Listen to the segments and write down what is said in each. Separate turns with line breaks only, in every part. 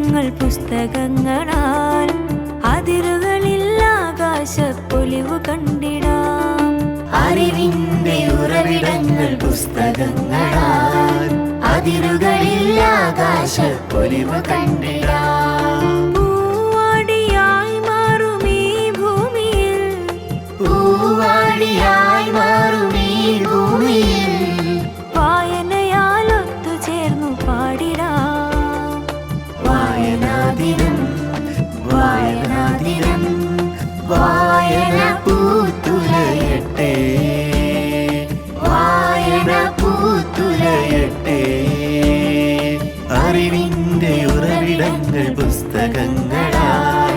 ഉറവിടങ്ങൾ പുസ്തകങ്ങളാൽ അതിരുകളിൽ ആകാശപ്പൊലിവു കണ്ടിടാം.
അറിവിന്റെ ഉറവിടങ്ങൾ പുസ്തകങ്ങളാൽ അതിരുകളിൽ ആകാശപ്പൊലിവു കണ്ടിടാം.
പൂവാടിയായി മാറും ഈ ഭൂമിയിൽ,
പൂവാടിയായി മാറും ഈ ഭൂമിയിൽ
വായനയാൽ ഒത്തുചേർന്നു പാടിടാം.
വായനാദിനം വായനാദിനം വായന പൂത്തുലയട്ടെ, വായന പൂത്തുലയട്ടെ. അറിവിന്റെ ഉറവിടങ്ങൾ പുസ്തകങ്ങളാൽ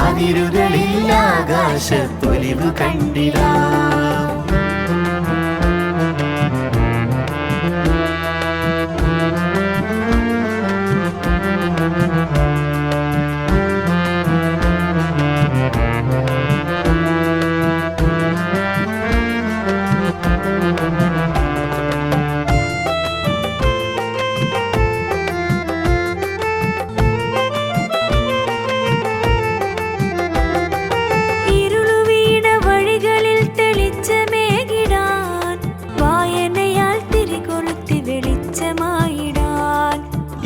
അതിരുകളിൽ ആകാശപ്പൊലിവു കണ്ടിടാം.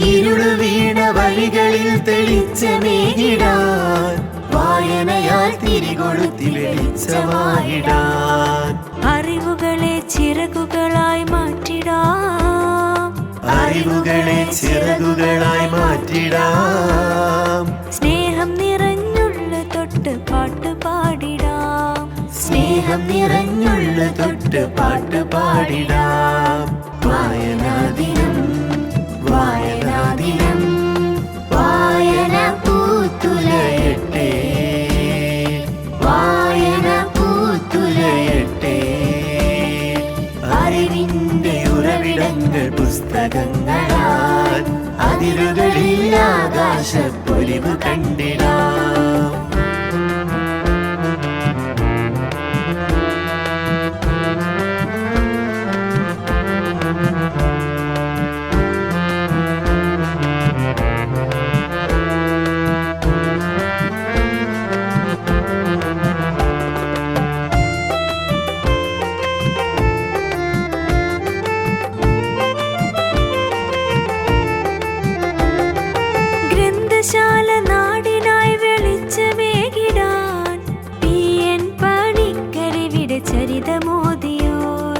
ഇരുളു വീണ വഴികളിൽ തെളിച്ചമേകിടാൻ, വായനയാൽ തിരികൊളുത്തി വെളിച്ചമായിടാൻ.
അറിവുകളെ ചിറകുകളായി മാറ്റിടാം,
അറിവുകളെ ചിറകുകളായി മാറ്റിടാം.
സ്നേഹം നിറഞ്ഞുള്ള തൊട്ട് പാട്ട് പാടിടാം,
സ്നേഹം നിറഞ്ഞുള്ള തൊട്ട് പാട്ട് പാടിടാം. വായനാദിനം വായനാദിനം വായന പൂത്തുലയട്ടെ, വായന പൂത്തുലയട്ടെ. അറിവിന്റെ ഉറവിടങ്ങൾ പുസ്തകങ്ങളാൽ അതിരുകളിൽ ആകാശപ്പൊലിവു കണ്ടിടാം.
ഗ്രന്ഥശാല നാടിനായി വെളിച്ചമേകിടാൻ PN പണിക്കരിവിടെ ചരിതമോദിയോർ.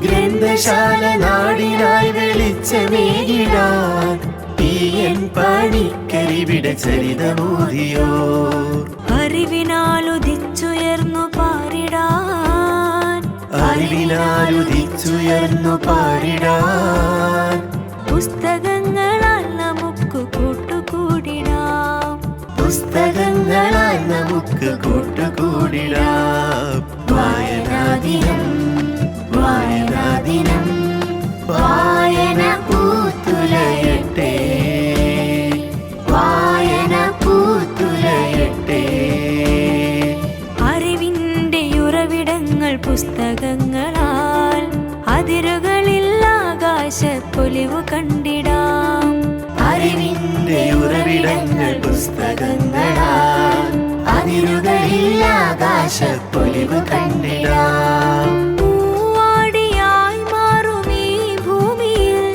ഗ്രന്ഥശാല നാടിനായി വെളിച്ചമേകിടാൻ PN പണിക്കരിവിടെ ചരിതമോദിയോർ.
അറിവിനാലുദിച്ചുയർന്നു പാരിടാൻ,
അറിവിനാലുദിച്ചുയർന്നു പാടിടാൻ.
പുസ്തകങ്ങളാൽ നമുക്ക് കൂട്ടുകൂടിടാം,
പുസ്തകങ്ങളാൽ നമുക്ക് കൂട്ടുകൂടിടാം. വായനാദിനം വായനാദിനം വായന പൂത്തുലയട്ടെ, വായന പൂത്തുലയട്ടെ.
അറിവിന്റെ ഉറവിടങ്ങൾ പുസ്തകങ്ങളാൽ അതിരുകളിൽ ആകാശപ്പൊലിവു കണ്ടിടാം.
അറിവിന്റെ ഉറവിടങ്ങൾ പുസ്തകങ്ങളാൽ അതിരുകളിൽ ആകാശപ്പൊലിവു കണ്ടിടാം.
പൂവാടിയായി മാറും ഈ ഭൂമിയിൽ,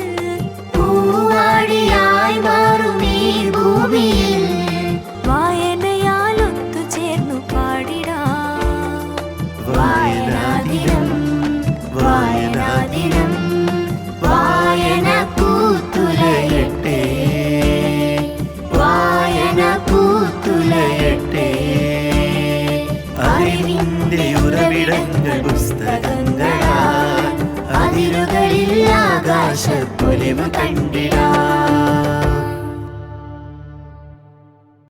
പൂവാടിയായി മാറും ഈ ഭൂമിയിൽ
വായനയാൽ ഒത്തുചേർന്നു പാടിടാം.
വായനാദിനം വായനാദിനം വായന പൂത്തുലയട്ടെ, വായന പൂത്തുലയട്ടെ. അറിവിന്റെ ഉറവിടങ്ങൾ പുസ്തകങ്ങളാൽ അതിരുകളിൽ ആകാശപ്പൊലിവു കണ്ടിടാം.